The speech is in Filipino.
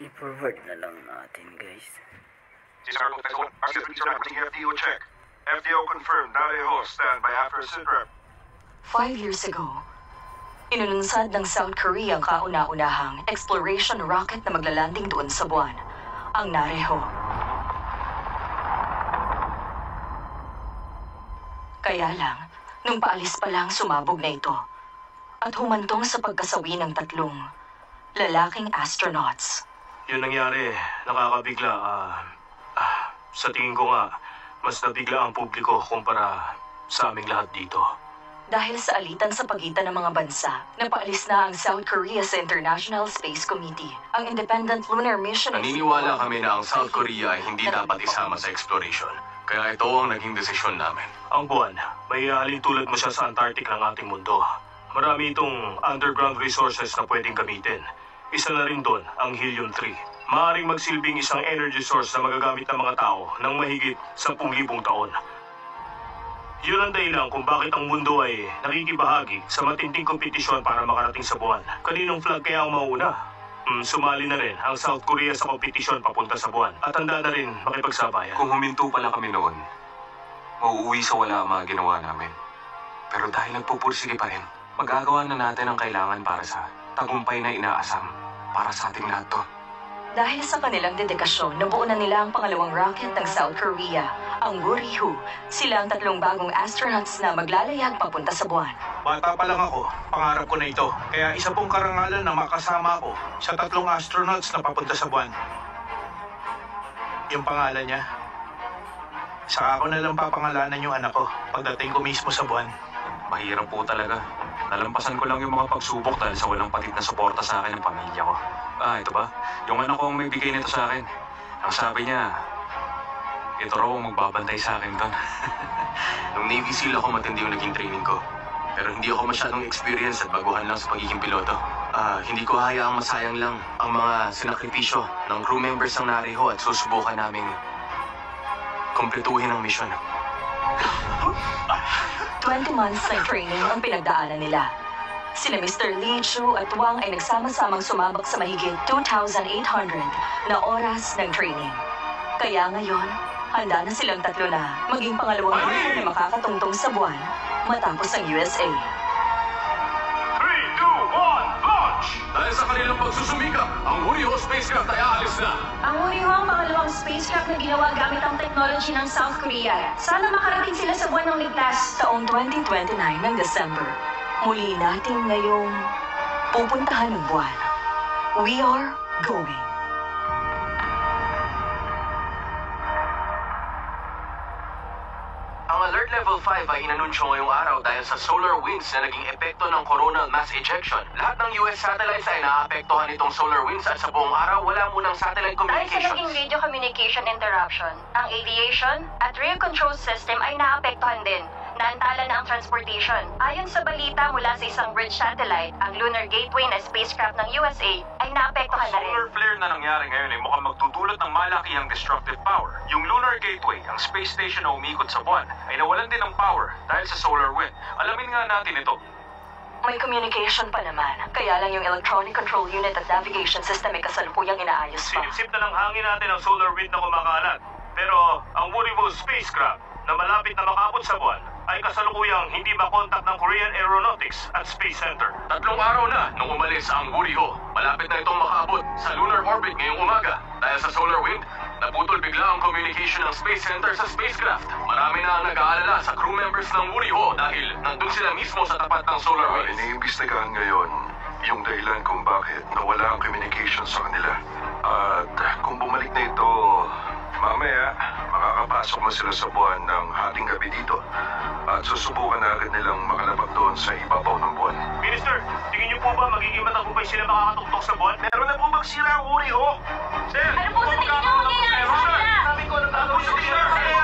I-forward na lang natin, guys. FDO check. FDO confirmed. Nareho, stand by after SITREP. 5 years ago, inununsad ng South Korea ang kauna-unahang exploration rocket na maglalanding doon sa buwan, ang Nareho. Kaya lang, nung paalis pa lang sumabog na ito at humantong sa pagkasawi ng 3 lalaking astronauts. Yun nangyari, nakakabigla. Sa tingin ko nga, mas nabigla ang publiko kumpara sa aming lahat dito. Dahil sa alitan sa pagitan ng mga bansa, napaalis na ang South Korea sa International Space Committee. Ang Independent Lunar Mission... Naniniwala kami na ang South Korea ay hindi dapat isama sa exploration. Kaya ito ang naging desisyon namin. Ang buwan, may tulad mo siya sa Antarctic ng ating mundo. Marami itong underground resources na pwedeng gamitin. Isa na rin doon ang helium-3. Maaaring magsilbing isang energy source na magagamit ng mga tao ng mahigit 10,000 taon. Yun ang dahilan kung bakit ang mundo ay nakikibahagi sa matinding kompetisyon para makarating sa buwan. Kaninong flag kaya ang mauna? Sumali na rin ang South Korea sa kompetisyon papunta sa buwan at handa na rin makipagsabayan. Kung huminto pala kami noon, mauuwi sa wala ang mga ginawa namin. Pero dahil nagpupursige pa rin, magagawa na natin ang kailangan para sa tagumpay na inaasam para sa ating lahat to. Dahil sa kanilang dedikasyon, nabuo na nila ang pangalawang rocket ng South Korea, ang Woori-Hoo. Sila ang 3 bagong astronauts na maglalayag papunta sa buwan. Bata pa lang ako, pangarap ko na ito. Kaya isa pong karangalan na makasama ako sa 3 astronauts na papunta sa buwan. Yung pangalan niya. Saka ako na lang papangalanan yung anak ko pagdating ko mismo sa buwan. Mahirap po talaga. Nalampasan ko lang yung mga pagsubok dahil sa walang patid na suporta sa akin ng pamilya ko. Ito ba? Yung anak ko ang may bigay nito sa akin. Ang sabi niya, ito raw ang magbabantay sa akin doon. Nung Navy SEAL ako, matindi yung naging training ko. Pero hindi ako masyadong experience at baguhan lang sa pagiging piloto. Hindi ko hayaang masayang lang ang mga sinakripisyo ng crew members ng Nareho at susubukan naming kumpletuhin ang misyon. 20 months ng training ang pinagdaanan nila. Sina Mr. Lee, Chu at Wang ay nagsama-samang sumabak sa mahigit 2,800 na oras ng training. Kaya ngayon, handa na silang 3 na maging pangalawang grupo na makakatungtong sa buwan matapos ang USA. 3, 2, 1, launch! Dahil sa kanilang pagsusumikap, ang Woori-Hoo spacecraft ay aalis na. Ang Woori-Hoo ang pangalawang spacecraft na ginawa gamit ang technology ng South Korea. Sana makarating sila sa buwan ng ligtas. Taong 2029 ng December, muli natin ngayong pupuntahan ng buwan. We are going. Ang Alert Level 5 ay inanunsyo ngayong araw dahil sa solar winds na naging epekto ng coronal mass ejection. Lahat ng US satellites ay naapektuhan itong solar winds at sa buong araw wala munang satellite Dahil sa communications. naging radio communication interruption, ang aviation at rail control system ay naapektuhan din. Naantala na ang transportation. Ayon sa balita mula sa isang bridge satellite, ang Lunar Gateway na spacecraft ng USA ay naapektuhan na rin. Solar flare na nangyari ngayon ay mukhang magdudulot ng malakihang destructive power. Yung Lunar Gateway, ang space station na umikot sa buwan, ay nawalan din ng power dahil sa solar wind. Alamin nga natin ito. May communication pa naman, kaya lang yung electronic control unit at navigation system ay kasalukuyang inaayos pa. Sinipsip na ng hangin natin ang solar wind na kumakalat. Pero ang Woori-Hoo spacecraft na malapit na makabot sa buwan ay kasalukuyang hindi makontak ng Korean Aeronautics at Space Center. 3 araw na nung umalis ang Woori-Hoo. Malapit na itong makaabot sa lunar orbit ngayong umaga. Dahil sa solar wind, naputol bigla ang communication ng Space Center sa spacecraft. Marami na ang nag-aalala sa crew members ng Woori-Hoo dahil nandun sila mismo sa tapat ng solar winds. Iniimbestigahan ngayon yung dahilan kung bakit nawala ang communication sa kanila. At kung bumalik na ito, mamaya makakapasok na sila sa buwan ng hating gabi dito. At susubukan na agad nilang makalapag doon sa ibabaw ng buwan. Minister, tingin niyo po ba magiging matagumpay sila makakatugtog sa buwan? Meron na po magsira ang Woori-Hoo. Sir, Ano po sa tingin niyo mangyayari sa kanila? Sabi ko na gagawin yung sir.